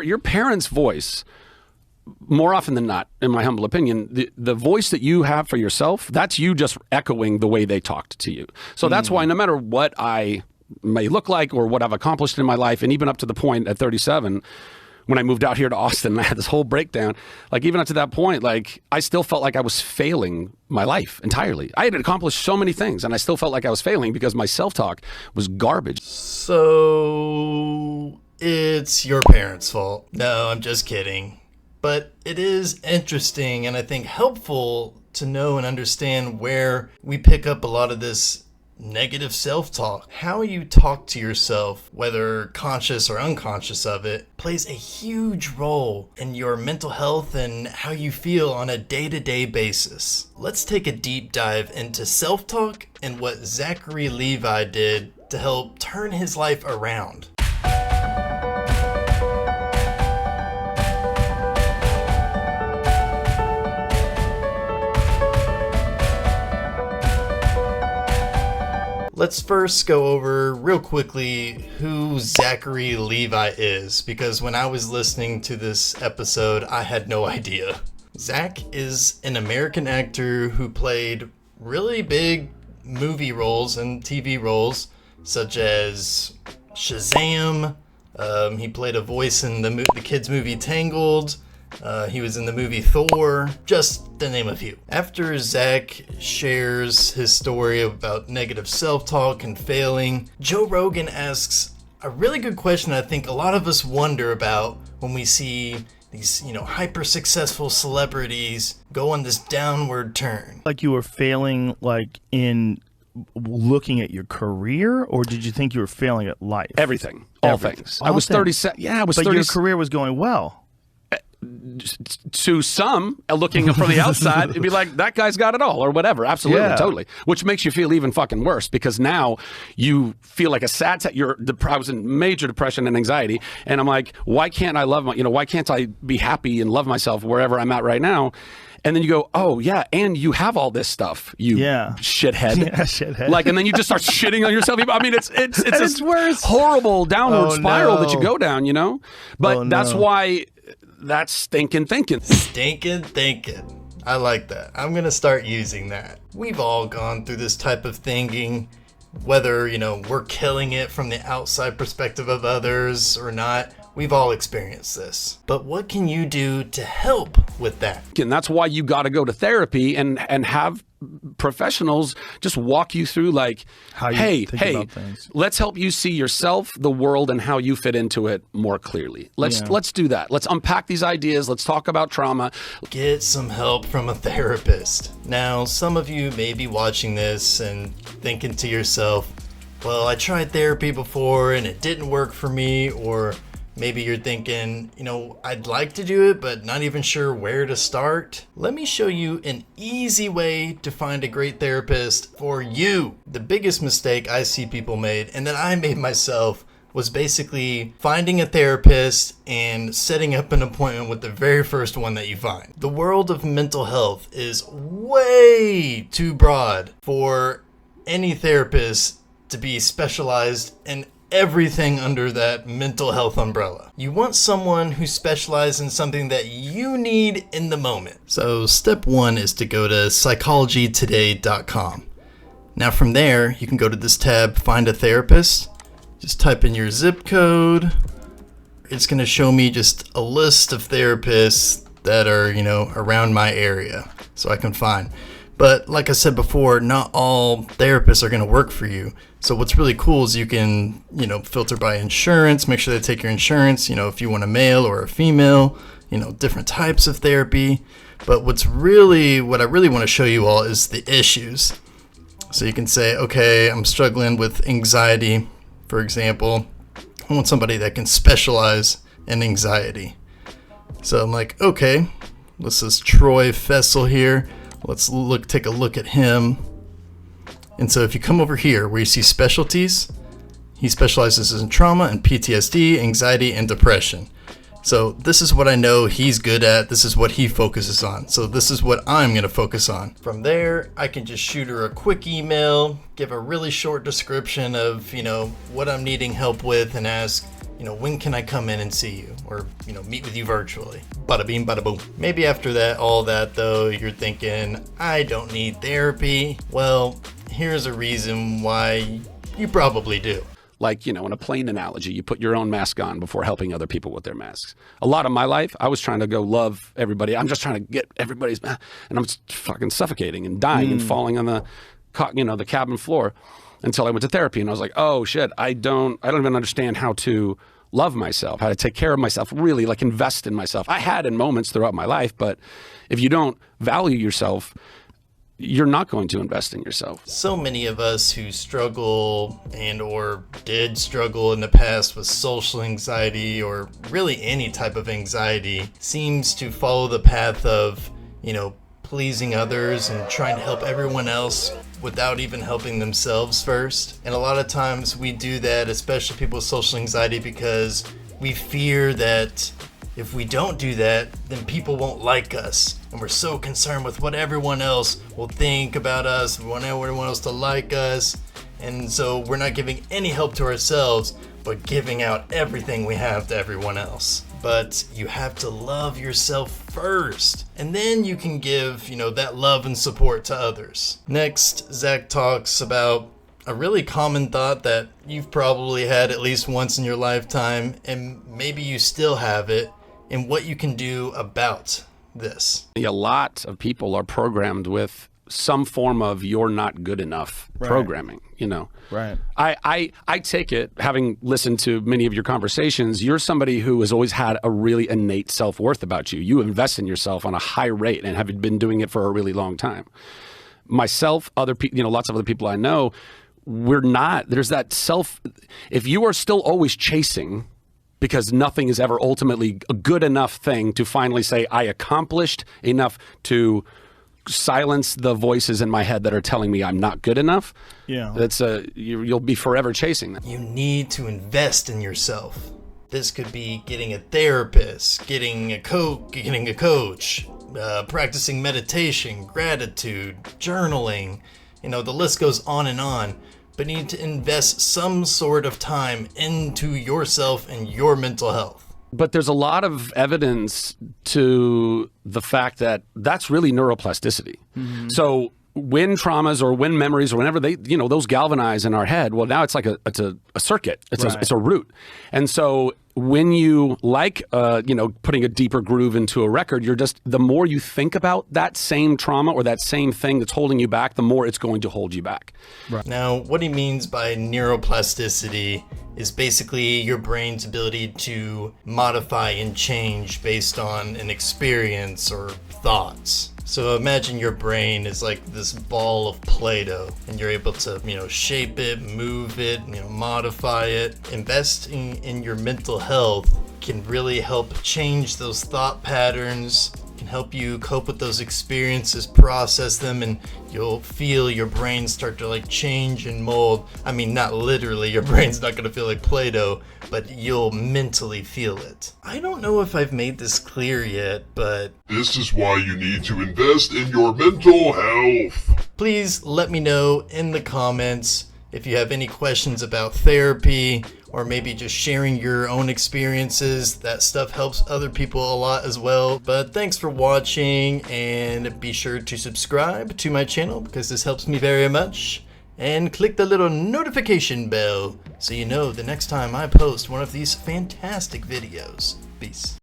your parents' voice, more often than not, in my humble opinion, the voice that you have for yourself, that's you just echoing the way they talked to you. So that's why no matter what I may look like or what I've accomplished in my life, and even up to the point at 37, when I moved out here to Austin, I had this whole breakdown. Like even up to that point, like I still felt like I was failing my life entirely. I had accomplished so many things and I still felt like I was failing because my self-talk was garbage. So it's your parents' fault. No, I'm just kidding. But it is interesting and I think helpful to know and understand where we pick up a lot of this negative self-talk. How you talk to yourself, whether conscious or unconscious of it, plays a huge role in your mental health and how you feel on a day-to-day basis. Let's take a deep dive into self-talk and what Zachary Levi did to help turn his life around. Let's first go over real quickly who Zachary Levi is, because when I was listening to this episode, I had no idea. Zach is an American actor who played really big movie roles and TV roles, such as Shazam. He played a voice in the kids' movie Tangled. He was in the movie Thor, just to name a few. After Zach shares his story about negative self-talk and failing, Joe Rogan asks a really good question I think a lot of us wonder about when we see these, hyper successful celebrities go on this downward turn. Like you were failing, like in looking at your career, or did you think you were failing at life? Everything. All things. I was 37. Yeah, I was 30. But your career was going well. To some, looking from the outside, it'd be like, that guy's got it all, or whatever. Absolutely, totally. Which makes you feel even fucking worse, because now you feel like a sad set. I was in major depression and anxiety, and I'm like, why can't I why can't I be happy and love myself wherever I'm at right now? And then you go, oh yeah, and you have all this stuff, you shithead. Yeah, shithead. Like, and then you just start shitting on yourself. I mean, it's this worse. Horrible downward spiral that you go down, But that's why. That's stinking thinking. Stinking thinking. I like that. I'm going to start using that. We've all gone through this type of thinking, whether, we're killing it from the outside perspective of others or not. We've all experienced this. But what can you do to help with that? And that's why you got to go to therapy and have professionals just walk you through, like, how you hey, about things. Let's help you see yourself, the world, and how you fit into it more clearly. Let's do that. Let's unpack these ideas. Let's talk about trauma. Get some help from a therapist. Now, some of you may be watching this and thinking to yourself, well, I tried therapy before and it didn't work for me, or maybe you're thinking, I'd like to do it, but not even sure where to start. Let me show you an easy way to find a great therapist for you. The biggest mistake I see people made, and that I made myself, was basically finding a therapist and setting up an appointment with the very first one that you find. The world of mental health is way too broad for any therapist to be specialized in everything under that mental health umbrella. You want someone who specializes in something that you need in the moment. So step one is to go to psychologytoday.com. Now from there, you can go to this tab, find a therapist. Just type in your zip code. It's going to show me just a list of therapists that are, around my area, so I can find. But like I said before, not all therapists are going to work for you. So what's really cool is you can, filter by insurance, make sure they take your insurance, if you want a male or a female, different types of therapy. But what I really want to show you all is the issues. So you can say, okay, I'm struggling with anxiety, for example. I want somebody that can specialize in anxiety. So I'm like, okay, this is Troy Fessel here. Let's take a look at him. And so if you come over here where you see specialties, he specializes in trauma and PTSD, anxiety, and depression. So this is what I know he's good at. This is what he focuses on. So this is what I'm going to focus on. From there, I can just shoot her a quick email, give a really short description of, what I'm needing help with, and ask, when can I come in and see you? Or, meet with you virtually. Bada bing, bada boom. Maybe after that, all that though, you're thinking, I don't need therapy. Well, here's a reason why you probably do. Like, in a plane analogy, you put your own mask on before helping other people with their masks. A lot of my life, I was trying to go love everybody. I'm just trying to get everybody's mask, and I'm just fucking suffocating and dying and falling on the cabin floor until I went to therapy. And I was like, oh shit, I don't even understand how to love myself, how to take care of myself, really like invest in myself. I had in moments throughout my life, but if you don't value yourself, you're not going to invest in yourself. So many of us who struggle and or did struggle in the past with social anxiety or really any type of anxiety seems to follow the path of, pleasing others and trying to help everyone else without even helping themselves first. And a lot of times we do that, especially people with social anxiety, because we fear that if we don't do that, then people won't like us. And we're so concerned with what everyone else will think about us. We want everyone else to like us. And so we're not giving any help to ourselves, but giving out everything we have to everyone else. But you have to love yourself first, and then you can give, that love and support to others. Next, Zach talks about a really common thought that you've probably had at least once in your lifetime, and maybe you still have it, and what you can do about this. A lot of people are programmed with some form of "you're not good enough" programming, Right. I take it, having listened to many of your conversations, you're somebody who has always had a really innate self-worth about you. You invest in yourself on a high rate and have been doing it for a really long time. Myself, other people, lots of other people I know, we're not. There's that if you are still always chasing, because nothing is ever ultimately a good enough thing to finally say, I accomplished enough to silence the voices in my head that are telling me I'm not good enough. Yeah. You'll be forever chasing that. You need to invest in yourself. This could be getting a therapist, getting a coach, practicing meditation, gratitude, journaling. The list goes on and on. But you need to invest some sort of time into yourself and your mental health. But there's a lot of evidence to the fact that that's really neuroplasticity. Mm-hmm. So when traumas or when memories or whenever they, those galvanize in our head, well, now it's like it's a circuit. It's a root. And so when you putting a deeper groove into a record, the more you think about that same trauma or that same thing that's holding you back, the more it's going to hold you back. Right. Now, what he means by neuroplasticity is basically your brain's ability to modify and change based on an experience or thoughts. So imagine your brain is like this ball of Play-Doh, and you're able to, shape it, move it, modify it. Investing in your mental health can really help change those thought patterns, can help you cope with those experiences, process them, and you'll feel your brain start to change and mold. I mean, not literally, your brain's not going to feel like Play-Doh, but you'll mentally feel it. I don't know if I've made this clear yet, but this is why you need to invest in your mental health. Please let me know in the comments if you have any questions about therapy or maybe just sharing your own experiences. That stuff helps other people a lot as well. But thanks for watching, and be sure to subscribe to my channel because this helps me very much. And click the little notification bell so you know the next time I post one of these fantastic videos. Peace.